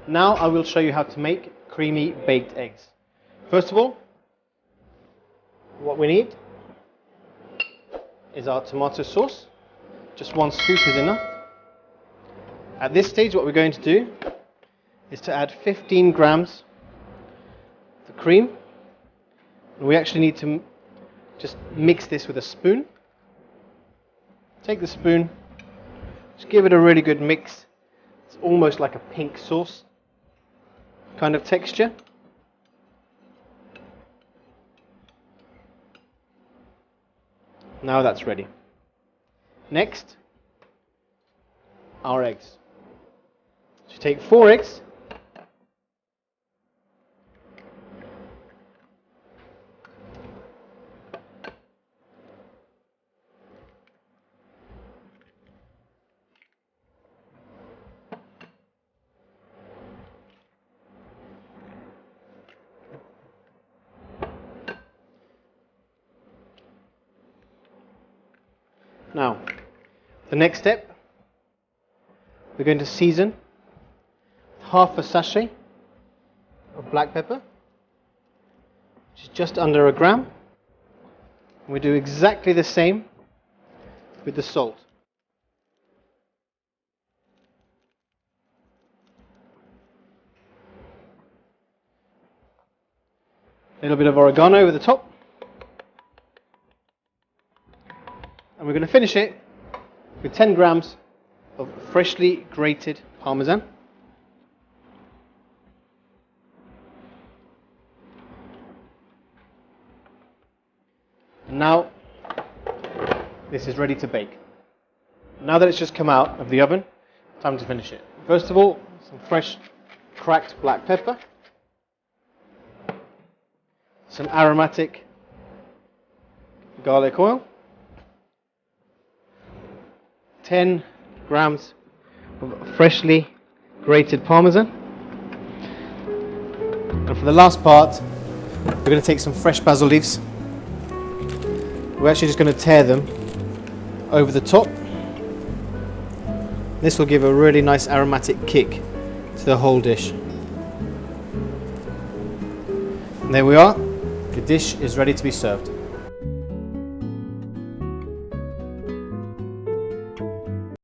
Now I will show you how to make creamy baked eggs. First of all, what we need is our tomato sauce. Just 1 scoop is enough. At this stage, what we're going to do is to add 15 grams of the cream. And we actually need to just mix this with a spoon. Take the spoon, just give it a really good mix. It's almost like a pink sauce kind of texture. Now that's ready. Next, our eggs. So take 4 eggs. Now, the next step, we're going to season half a sachet of black pepper, which is just under a gram. And we do exactly the same with the salt. A little bit of oregano over the top. And we're going to finish it with 10 grams of freshly grated Parmesan. And now this is ready to bake. Now that it's just come out of the oven, time to finish it. First of all, some fresh cracked black pepper, some aromatic garlic oil, 10 grams of freshly grated Parmesan, and for the last part we're going to take some fresh basil leaves. We're actually just going to tear them over the top. This will give a really nice aromatic kick to the whole dish. And there we are, the dish is ready to be served.